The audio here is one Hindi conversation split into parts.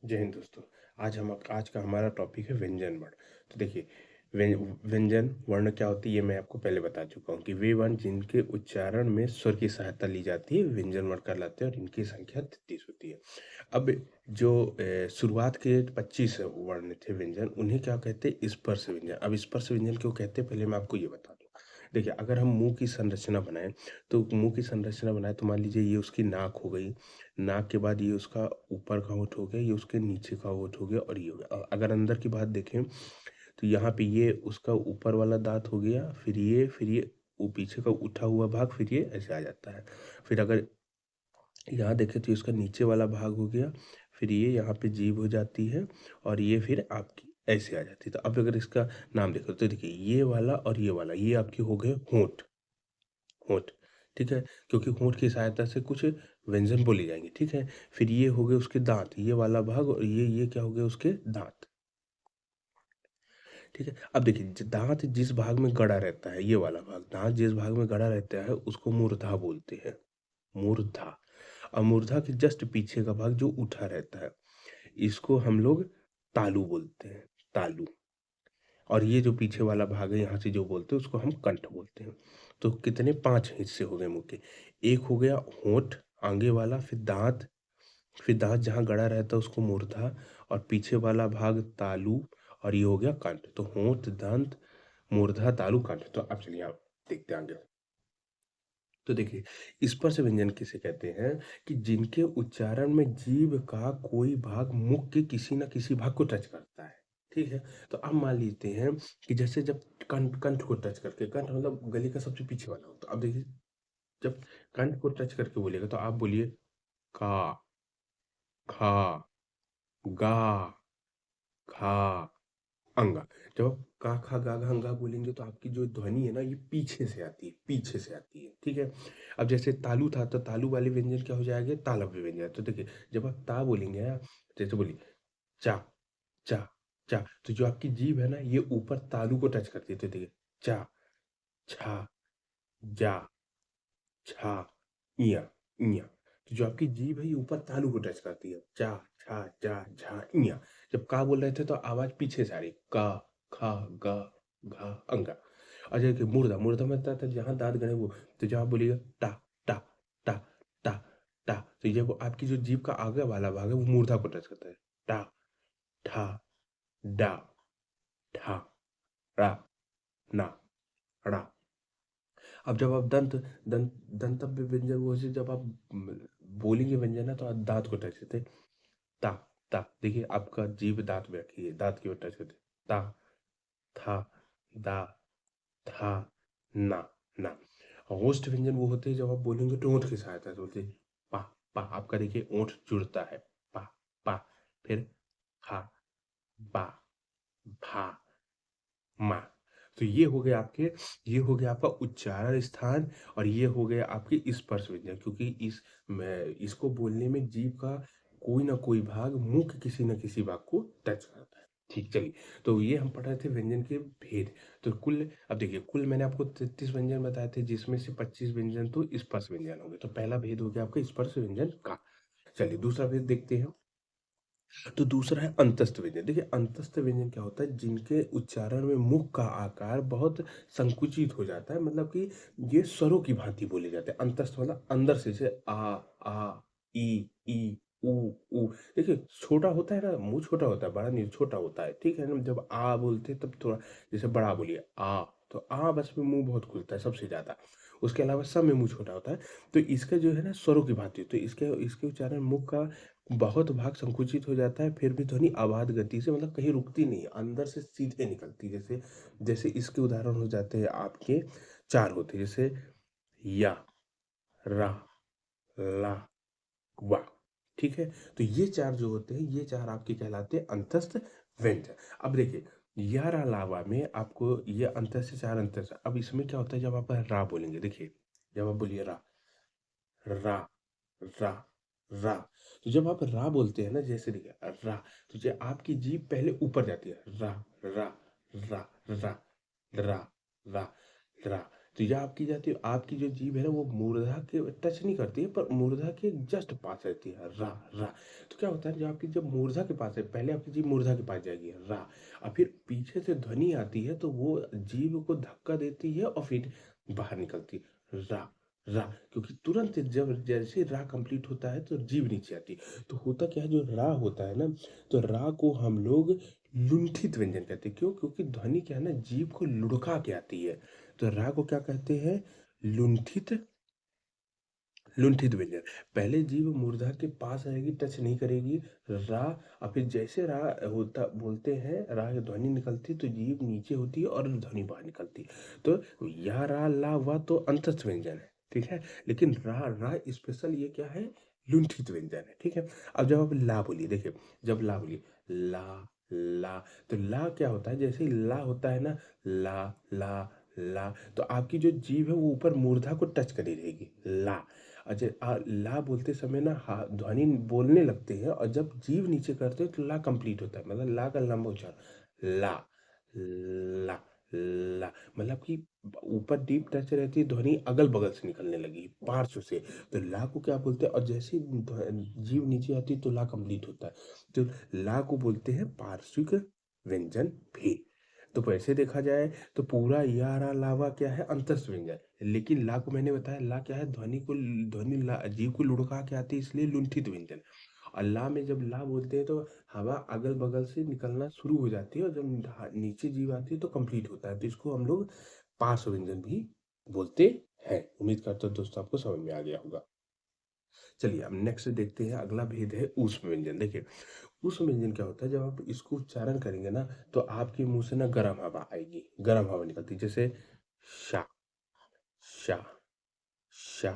जय हिंद दोस्तों। आज का हमारा टॉपिक है व्यंजन वर्ण। तो देखिए, व्यंजन वर्ण क्या होती है ये मैं आपको पहले बता चुका हूँ कि वे वर्ण जिनके उच्चारण में स्वर की सहायता ली जाती है व्यंजन वर्ण कहलाते हैं और इनकी संख्या 33 होती है। अब जो शुरुआत के 25 वर्ण थे व्यंजन, उन्हें क्या कहते हैं? स्पर्श व्यंजन। अब स्पर्श व्यंजन क्यों कहते हैं पहले मैं आपको ये बता दूँ। देखिए, अगर हम मुंह की संरचना बनाएं, तो मुंह की संरचना बनाए तो मान लीजिए ये उसकी नाक हो गई। नाक के बाद ये उसका ऊपर का होंठ हो गया, ये उसके नीचे का होंठ हो गया और ये हो गया। अगर अंदर की बात देखें तो यहाँ पे ये उसका ऊपर वाला दांत हो गया, फिर ये वो पीछे का उठा हुआ भाग, फिर ये ऐसे आ जाता है। फिर अगर यहाँ देखें तो इसका नीचे वाला भाग हो गया, फिर ये यहाँ पे जीभ हो जाती है और ये फिर आपकी ऐसे आ जाती है। तो अब अगर इसका नाम देखो तो देखिए, ये वाला और ये वाला, ये आपके हो गए होंठ। होंठ, ठीक है? क्योंकि होंठ की सहायता से कुछ व्यंजन बोले जाएंगे, ठीक है? फिर ये हो गए उसके दांत, ये वाला भाग, और ये क्या हो गए उसके दांत, ठीक है? अब देखिए, दांत जिस भाग में गड़ा रहता है, ये वाला भाग, दांत जिस भाग में गड़ा रहता है उसको मूर्धा बोलते हैं। मूर्धा। और मूर्धा के जस्ट पीछे का भाग जो उठा रहता है, इसको हम लोग तालू बोलते हैं। तालू। और ये जो पीछे वाला भाग है यहाँ से जो बोलते हैं उसको हम कंठ बोलते हैं। तो कितने? 5 हिस्से हो गए मुंह के। एक हो गया होंठ, आगे वाला, फिर दांत जहाँ गड़ा रहता है उसको मूर्धा, और पीछे वाला भाग तालू, और ये हो गया कंठ। तो होंठ, दंत, मूर्धा, तालु, कंठ। तो अब चलिए आप देखते हैं आगे। तो देखिए, स्पर्श व्यंजन किसे कहते हैं? कि जिनके उच्चारण में जीभ का कोई भाग मुख के किसी न किसी भाग को टच करता है, ठीक है? तो अब मान लेते हैं कि जैसे जब कंठ कंठ को टच करके, कंठ मतलब गले का सबसे पीछे वाला हो, तो अब देखिए, जब कंठ को टच करके बोलिएगा तो आप बोलिए का, खा, गा, खा, अंगा। जब आप का खा गा घा अंगा बोलेंगे तो आपकी जो ध्वनि है ना, ये पीछे से आती है, पीछे से आती है, ठीक है? अब जैसे तालु था तो तालु वाले व्यंजन क्या हो जाएंगे? तालव्य व्यंजन। तो देखिए, जब आप ता बोलेंगे ना, जैसे बोलिए चा, चा, चा, तो जो आपकी जीभ है ना, ये ऊपर तालु को टच करती है। तो देखिए, चा, छा, जा, छा, इया, इया। तो जो आपकी जीभ है ये ऊपर तालु को टच करती है। चा, छा, जा, झा, इया। जब का बोल रहे थे तो आवाज पीछे से आ रही, का, खा, गा, घा, अंगा। और जैसे मुर्दा, मुर्दा में था जहाँ दांत गड़े वो, तो जब आप बोलिएगा टा, टा, टा, टा, टा, तो ये वो आपकी जो जीभ का आगे वाला भाग है वो मूर्धा को टच करता है। टा, ठा, डा, ठा, रा, ना, ड़ा। अब जब आप दंत दंतव्य व्यंजन वो से जब आप बोलेंगे व्यंजन ना, तो आप दांत को टच करते, ता, ता। देखिए, आपका जीभ दांत में रखी है, दांत की ओर टच करते, ता, था, दा, था, ना, ना। होस्ट व्यंजन वो होते हैं जब आप बोलेंगे तो ओंठ की सहायता से बोलते हैं, पा, पा। आपका देखिए ओंठ जुड़ता है, पा, पा। फिर हा, बा, भा, मा। तो ये हो गया आपका उच्चारण स्थान, और ये हो गया आपके स्पर्श व्यंजन, क्योंकि इसको बोलने में जीभ का कोई ना कोई भाग मुंह के किसी न किसी भाग को टच करता है। ठीक, चलिए। तो ये हम पढ़ रहे थे व्यंजन के भेद। तो कुल, अब देखिए, कुल मैंने आपको 33 व्यंजन बताए थे, जिसमें से 25 व्यंजन तो स्पर्श व्यंजन हो गए। तो पहला भेद हो गया आपका स्पर्श व्यंजन का। चलिए दूसरा भेद देखते हैं। तो दूसरा है अंतस्थ व्यंजन। देखिए, अंतस्थ व्यंजन क्या होता है? जिनके उच्चारण में मुख का आकार बहुत संकुचित हो जाता है, मतलब कि ये स्वरों की भांति बोले जाते हैं। अंतस्थ मतलब अंदर से, जैसे आ, ई, ऊ, ऊ। देखिए, छोटा होता है ना, मुंह छोटा होता है, बड़ा नहीं, छोटा होता है, ठीक है ना? जब आ बोलते हैं तब थोड़ा, जैसे बड़ा बोलिए आ, तो आ बस में मुंह बहुत खुलता है सबसे ज्यादा। उसके अलावा सब में मुंह छोटा होता है। तो इसका जो है ना स्वरों की भांति, तो इसके इसके उच्चारण मुख का बहुत भाग संकुचित हो जाता है, फिर भी ध्वनि अबाध गति से, मतलब कहीं रुकती नहीं, अंदर से सीधे निकलती। जैसे जैसे इसके उदाहरण हो जाते हैं आपके, चार होते हैं, जैसे या, रा, ला, वा। ठीक है? तो ये चार जो होते हैं, ये चार आपके कहलाते हैं अंतस्थ व्यंजन। अब देखिए, या, रा, लावा में आपको ये अंतस्थ, चार अंतस्थ। अब इसमें क्या होता है? जब आप रा बोलेंगे, देखिए, जब आप बोलिए रा, रा, रा, रा। तो जब आप रा बोलते हैं ना, जैसे देखिए रा, तो जो आपकी जीभ पहले ऊपर जाती है, रा, रा, रा, रा, रा, रा, रा। तो यह आपकी जाती है, आपकी जो जीभ है ना वो मूर्धा के टच नहीं करती है, पर मूर्धा के जस्ट पास रहती है, रा रा। तो क्या होता है, जो आपकी जब मूर्धा के पास है, पहले आपकी जीभ मूर्धा के पास जाएगी, रा, और फिर पीछे से ध्वनि आती है तो वो जीभ को धक्का देती है और फिर बाहर निकलती है, रा रा। क्योंकि तुरंत जब जैसे रा कंप्लीट होता है तो जीभ नीचे आती है। तो होता क्या है, जो रा होता है ना, तो रा को हम लोग लुंठित व्यंजन कहते हैं। क्यों? क्योंकि ध्वनि क्या है ना, जीभ को लुढ़का के आती है। तो रा को क्या कहते हैं? लुंठित, लुंठित व्यंजन। पहले जीभ मूर्धा के पास रहेगी, टच नहीं करेगी, रा, और फिर जैसे रा होता बोलते हैं, रा की ध्वनि निकलती तो जीभ नीचे होती है और ध्वनि बाहर निकलती है। तो या रा ला वा तो अंतस्थ व्यंजन है, ठीक है। लेकिन रा रा स्पेशल ये क्या है, लुंठित व्यंजन है, ठीक है। अब जब आप ला बोलिए, देखिए, जब ला बोलिए, ला ला, तो ला क्या होता है, जैसे ही ला होता है ना, ला ला ला, तो आपकी जो जीभ है वो ऊपर मूर्धा को टच करी रहेगी, ला। अच्छा, ला बोलते समय ना ध्वनि बोलने लगते हैं, और जब जीभ नीचे करते हैं तो ला कंप्लीट होता है, मतलब ला का लंबा उच्चारण, ला ला ला, मतलब कि ऊपर डीप टच रहती है, ध्वनि अगल बगल से निकलने लगी, पार्श्व से। तो ला को क्या बोलते हैं, और जैसे ही जीभ नीचे आती है तो ला कंप्लीट होता है। तो ला को बोलते हैं पार्श्विक व्यंजन भी। तो वैसे देखा जाए तो पूरा या रा लावा क्या है, अंतस्थ व्यंजन। लेकिन ला को मैंने बताया, ला क्या है, ध्वनि जीव को लुढ़का के आती है, इसलिए लुंठित व्यंजन। और ला में जब ला बोलते हैं तो हवा अगल बगल से निकलना शुरू हो जाती है, और जब नीचे जीव आती है तो कंप्लीट होता है, तो इसको हम लोग पार्श्व व्यंजन भी बोलते हैं। उम्मीद करता हूँ दोस्तों आपको समझ में आ गया होगा। चलिए अब नेक्स्ट देखते हैं, अगला भेद है ऊष्म व्यंजन। देखिए, ऊष्म व्यंजन क्या होता है, जब आप इसको उच्चारण करेंगे ना, तो आपके मुंह से ना गर्म हवा आएगी, गर्म हवा निकलती है, जैसे शा, शा, शा,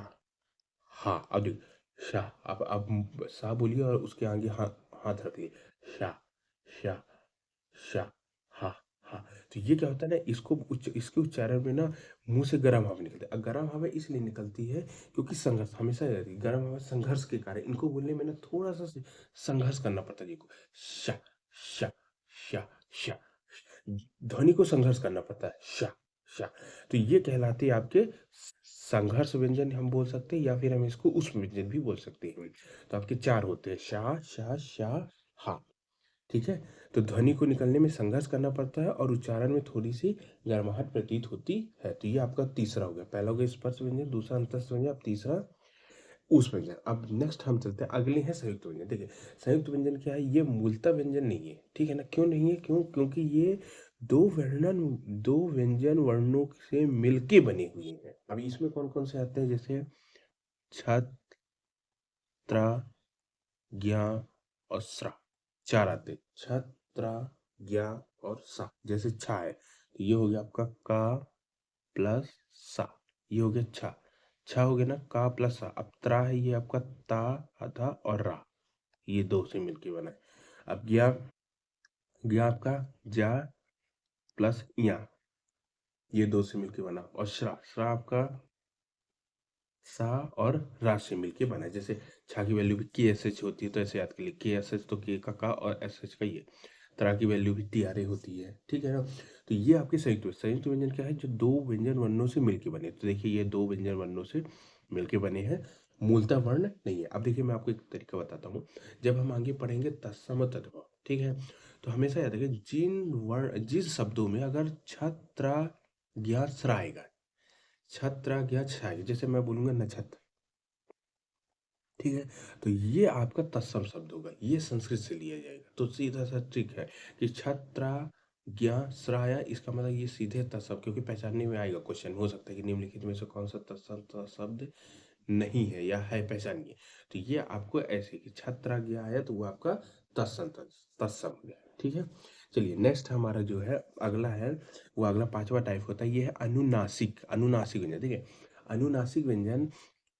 हाँ। अब देखिए, शा, आप सा बोलिए और उसके आगे हाथ रखिए, शा, शा, शा, हा, हा। तो ये क्या होता है ना, इसके उच्चारण में ना मुंह से गर्म हवा निकलती है। गर्म हवा इसलिए निकलती है क्योंकि संघर्ष हमेशा रहती है, गर्म हवा संघर्ष के कारण इनको बोलने में ना थोड़ा सा संघर्ष करना पड़ता है जी को, शा, शा, शा, शा, ध्वनि को संघर्ष करना पड़ता है, शा, शा। तो ये कहलाते हैं आपके संघर्ष व्यंजन हम बोल सकते हैं, या फिर हम इसको उष्म व्यंजन भी बोल सकते हैं। तो आपके चार होते हैं, शा, शा, शा, हा, ठीक है। तो ध्वनि को निकलने में संघर्ष करना पड़ता है और उच्चारण में थोड़ी सी गर्माहट प्रतीत होती है। तो ये आपका तीसरा हो गया, पहला हो गया स्पर्श व्यंजन, दूसरा अंतस्थ व्यंजन, अब तीसरा ऊष्म व्यंजन। अब नेक्स्ट हम चलते हैं, अगले हैं संयुक्त व्यंजन। देखिए, संयुक्त व्यंजन क्या है, ये मूलतः व्यंजन नहीं है, ठीक है ना। क्यों नहीं है, क्योंकि ये दो व्यंजन वर्णों से मिलके बने हुए हैं। अब इसमें कौन कौन से आते हैं, जैसे छत, त्रा, ज्ञा और स्रा, चार आते हैं, छत, त्रा, ज्ञा और सा। जैसे छा है तो ये हो गया आपका का प्लस सा, ये हो गया छा, छा हो गया ना, का प्लस सा। अब त्रा है, ये आपका ता, आधा और रा, ये दो से मिलके बना है। अब ज्ञा, ज्ञा आपका जा प्लस या, ये दो से मिलके बना। और श्रा, श्रा आपका सा और रा से मिलके बना है। जैसे छा की वैल्यू भी के एस एच होती है, तो ऐसे याद कर लिए, के एस एच तो के का और एस एच का ये, तरह की वैल्यू भी टी आर ए होती है, ठीक है ना। तो ये आपके संयुक्त व्यंजन क्या है, जो दो व्यंजन वर्णों से मिलके बने। तो देखिए, ये दो व्यंजन वर्णों से मिलके बने हैं, मूलतः वर्ण नहीं है। अब देखिए, मैं आपको एक तरीका बताता हूँ। जब हम आगे पढ़ेंगे तत्सम तद्भव, ठीक है, तो हमेशा याद रखिए, जिस शब्दों में अगर छत्र ज्ञा स्रा आएगा, छत्र ज्ञा छ आएगा, जैसे मैं बोलूंगा नक्षत्र, ठीक है, तो ये आपका तत्सम शब्द होगा, ये संस्कृत से लिया जाएगा। तो सीधा सा ट्रिक है कि छत्रा ज्ञा श्राया, इसका मतलब ये सीधे तत्सम, क्योंकि पहचानने में आएगा, क्वेश्चन हो सकता है कि निम्नलिखित में से कौन सा तत्सम शब्द नहीं है या है, पहचानिए। तो ये आपको ऐसे कि छत्रा ज्ञा आया तो वो आपका तत्सम हो गया, ठीक है। चलिए नेक्स्ट हमारा जो है अगला है, वो अगला पांचवा टाइप होता है, ये है अनुनासिक, अनुनासिक व्यंजन। ठीक है, अनुनासिक व्यंजन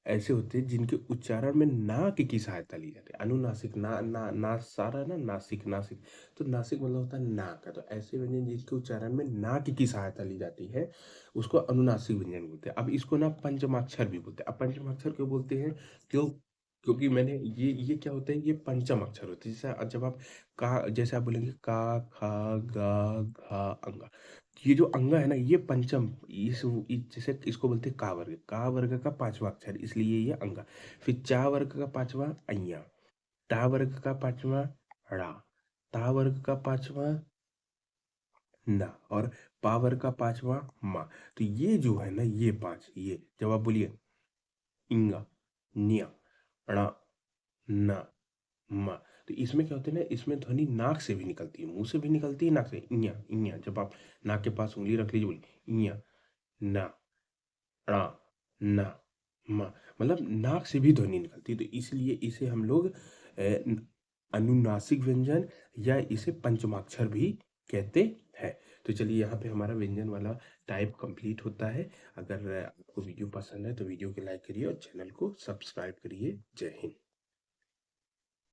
ऐसे होते हैं जिनके उच्चारण में ना की सहायता ली जाती है। अनुनासिक, ना ना ना सारा ना, नासिक, नासिक, तो नासिक मतलब होता है ना का। तो ऐसे व्यंजन जिसके उच्चारण में ना की सहायता ली जाती है, उसको अनुनासिक व्यंजन बोलते हैं। अब इसको ना पंचमाक्षर भी बोलते हैं। अब पंचमाक्षर क्यों बोलते हैं, क्यों? क्योंकि मैंने ये क्या होता है, ये पंचम अक्षर होते हैं। जब आप का, जैसे आप बोलेंगे का, खा, गा, घा, अंगा। ये जो अंगा है ना, ये पंचम, जैसे इसको बोलते हैं का वर्ग का पांचवा अक्षर, इसलिए ये अंगा। फिर चा वर्ग का पांचवा अय्या, टा वर्ग का पांचवा ड़ा, ता वर्ग का पांचवा ना, और पा वर्ग का पांचवा मा। तो ये जो है ना, ये पांच, ये जब आप बोलिए इंगा, न्या, णा, ना, मा, तो इसमें क्या होता है ना, इसमें ध्वनि नाक से भी निकलती है, मुंह से भी निकलती है, नाक से। इया इया, जब आप नाक के पास उंगली रख लीजिए, बोलिए इया, ना, णा, ना, मा, मतलब नाक से भी ध्वनि निकलती है। तो इसलिए इसे हम लोग अनुनासिक व्यंजन या इसे पंचमाक्षर भी कहते हैं। तो चलिए, यहाँ पे हमारा व्यंजन वाला टाइप कंप्लीट होता है। अगर आपको वीडियो पसंद है तो वीडियो को लाइक करिए और चैनल को सब्सक्राइब करिए। जय हिंद।